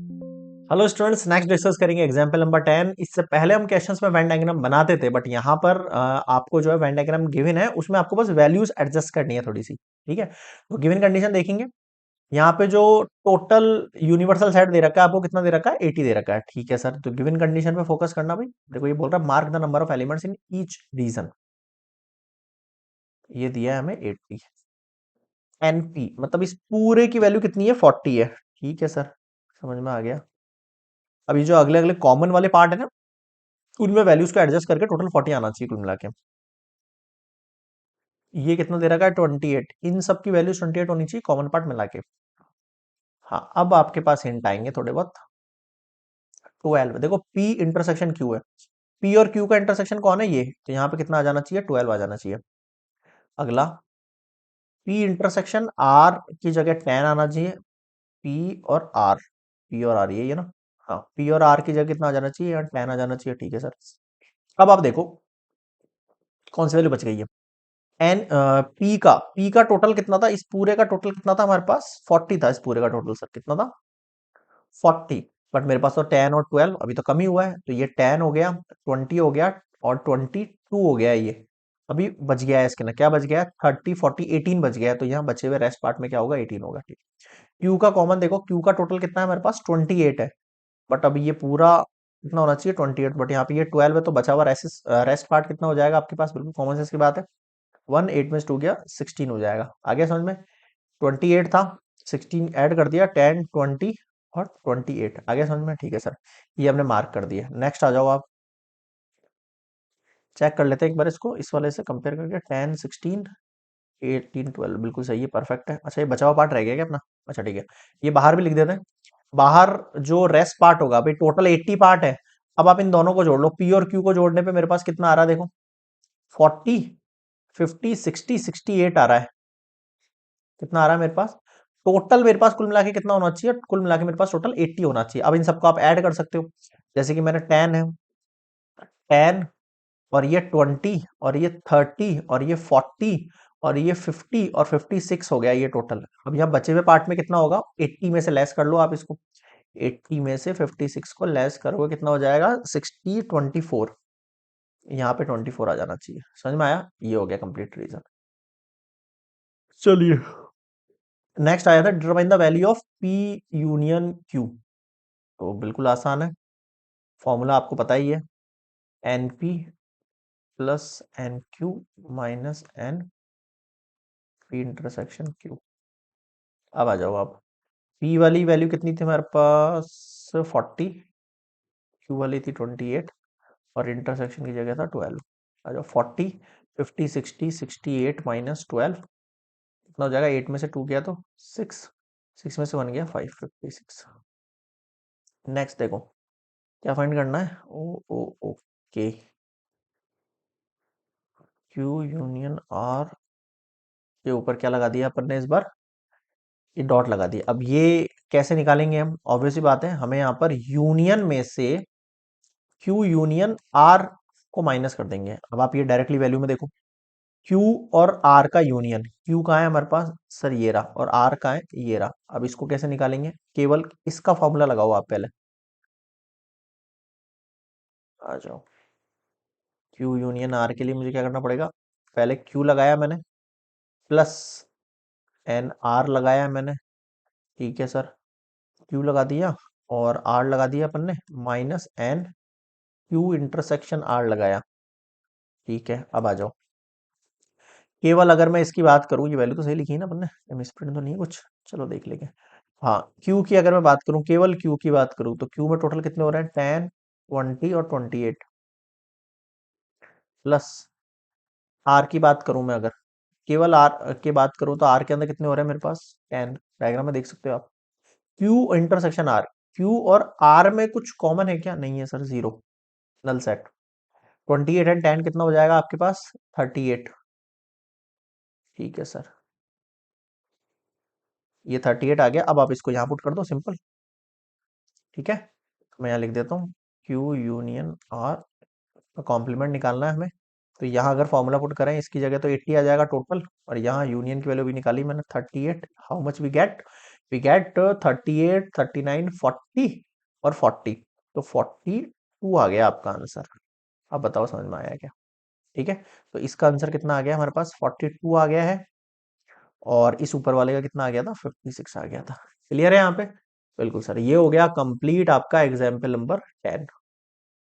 Hello students, next discuss करेंगे example number 10। इससे पहले हम क्वेश्चंस में वेन डायग्राम बनाते थे, बट यहाँ पर आपको जो है वेन डायग्राम गिवन है, उसमें आपको बस वैल्यूज एडजस्ट करनी है थोड़ी सी। ठीक है, तो गिवन कंडीशन देखेंगे। यहाँ पे जो टोटल यूनिवर्सल सेट दे रखा है, आपको कितना दे रखा है? 80 दे रखा है। ठीक है सर, तो गिवन कंडीशन पे फोकस करना भाई। देखो ये बोल रहा है mark the number of elements in each reason. ये दिया है हमें 80। एनपी मतलब इस पूरे की वैल्यू कितनी है? 40 है। ठीक है सर, समझ में आ गया। अब ये जो अगले अगले कॉमन वाले पार्ट है ना, उनमें वैल्यूज को एडजस्ट करके टोटल 40 आना चाहिए कुल मिला के। ये कितना दे रखा है? 28। इन सब की वैल्यूज 28 होनी चाहिए कॉमन पार्ट मिला के। हाँ, अब आपके पास हिंट आएंगे थोड़े बहुत। 12 देखो, पी इंटरसेक्शन क्यू है। पी और क्यू का इंटरसेक्शन कौन है? ये। तो यहाँ पे कितना आ जाना चाहिए? 12 आ जाना चाहिए। अगला, पी इंटरसेक्शन आर की जगह 10 आना चाहिए। पी और आर, पी और आर, यही है ना? हाँ, पी और आर की जगह कितना आ जाना चाहिए? यहाँ 10 आ जाना चाहिए। ठीक है सर, अब आप देखो कौन सी वैल्यू बच गई है। एन पी का टोटल कितना था? इस पूरे का टोटल कितना था हमारे पास? 40 था इस पूरे का टोटल सर। कितना था? 40। बट मेरे पास तो 10 और 12 अभी तो कम ही हुआ है, तो ये 10 हो गया, 20 हो गया और 22 हो गया। ये अभी बच गया है इसके ना, क्या बच गया? 30 40 18 बच गया है। तो यहाँ बचे हुए रेस्ट पार्ट में क्या होगा? 18 होगा। ठीक। क्यू का कॉमन देखो, क्यू का टोटल कितना है हमारे पास? 28 है। बट अभी ये पूरा कितना होना चाहिए? 28। बट यहाँ पे ये 12 है, तो बचा हुआ रेस्ट पार्ट कितना हो जाएगा आपके पास? बिल्कुल कॉमन सेंस की बात है। 8 में से 2 गया, 16 हो जाएगा। आगे समझ में? 28 था, 16 ऐड कर दिया, 10 20 और 28 आगे समझ में? ठीक है सर, ये हमने मार्क कर दिया। नेक्स्ट आ जाओ आप। चेक कर लेते हैं एक बार इसको इस वाले से कंपेयर करके। 10 16 18 12 बिल्कुल सही है, परफेक्ट है। अच्छा, ये बचा हुआ पार्ट रह गया क्या अपना? अच्छा ठीक है, ये बाहर भी लिख देते हैं। बाहर जो रेस्ट पार्ट होगा भाई, टोटल 80 पार्ट है। अब आप इन दोनों को जोड़ लो, पी और क्यू को जोड़ने पे मेरे पास कितना आ रहा है? देखो 40 50 60 68 आ रहा है। कितना आ रहा है मेरे पास? टोटल मेरे पास कुल मिला के कितना होना चाहिए? कुल मिला के मेरे पास टोटल 80 होना चाहिए। अब इन सबको आप ऐड कर सकते हो, जैसे कि मैंने 10 है, 10 और ये 20 और ये 30 और ये 40 और ये 50 और 56 हो गया ये टोटल। अब यहाँ बचे हुए पार्ट में कितना होगा? 80 में से लेस कर लो आप इसको। 80 में से 56 को लेस करोगे कितना हो जाएगा? 60 24। यहाँ पे 24 आ जाना चाहिए। समझ में आया? ये हो गया कंप्लीट रीजन। चलिए, नेक्स्ट आया था determine the value of P union Q. तो बिल्कुल आसान है, फॉर्मूला आपको पता ही है। N P plus n Q minus n P intersection Q. अब आ जाओ आप। पी वाली वैल्यू कितनी थी हमारे पास? 40। क्यू वाली थी 28 और इंटरसेक्शन की जगह था 12। आ जाओ, 40 50 60 68 माइनस 12 कितना हो जाएगा? 8 में से 2 गया तो 6, 6 में से 1 गया 5, 56। नेक्स्ट देखो क्या फाइंड करना है। ओ ओ ओके, क्यू यूनियन आर के ऊपर क्या लगा दिया अपन ने इस बार? ये डॉट लगा दिया। अब ये कैसे निकालेंगे हम? ऑब्वियस सी बात है, हमें यहाँ पर यूनियन में से क्यू यूनियन आर को माइनस कर देंगे। अब आप ये डायरेक्टली वैल्यू में देखो, क्यू और आर का यूनियन, क्यू कहाँ है हमारे पास सर? ये रहा। और आर कहाँ है? ये रहा। अब इसको कैसे निकालेंगे? केवल इसका फॉर्मूला लगाओ आप पहले। आ जाओ, क्यू यूनियन आर के लिए मुझे क्या करना पड़ेगा? पहले क्यू लगाया मैंने, प्लस एन आर लगाया मैंने। ठीक है सर, क्यू लगा दिया और आर लगा दिया अपन ने, minus n Q intersection R लगाया। ठीक है, अब आ जाओ। केवल अगर मैं इसकी बात करूं, ये वैल्यू तो सही लिखी है ना अपन ने? मिसप्रिंट तो नहीं है कुछ? चलो देख लेंगे। हाँ, क्यू की अगर मैं बात करूं, केवल क्यू की बात करूं, तो क्यू में टोटल कितने हो रहे हैं? 10 20 और 28। प्लस आर की बात करूं मैं, अगर केवल आर की बात करूं, तो आर के अंदर कितने हो रहे हैं मेरे पास? 10। डायग्राम में देख सकते हो आप। क्यू इंटरसेक्शन आर, क्यू और आर में कुछ कॉमन है क्या? नहीं है sir, zero, null set. 28 and 10 कितना हो जाएगा आपके पास? 38। ठीक है सर, ये 38 आ गया। अब आप इसको यहाँ पुट कर दो, सिंपल। ठीक है, मैं यहाँ लिख देता हूँ क्यू यूनियन आर का कॉम्प्लीमेंट निकालना है हमें। तो यहाँ अगर फॉर्मूला पुट करें इसकी जगह, तो 80 आ जाएगा टोटल। और यहाँ यूनियन की वैल्यू भी निकाली मैंने 38। How much we get? We get 38, 39, 40 और 40, तो 42 आ गया आपका आंसर। अब बताओ समझ में आया क्या? ठीक है, तो इसका आंसर कितना आ गया हमारे पास? 42 आ गया है, और इस ऊपर वाले का कितना आ गया था? 56 आ गया था। क्लियर है यहाँ पे? बिल्कुल सर, ये हो गया कंप्लीट आपका एग्जाम्पल नंबर 10।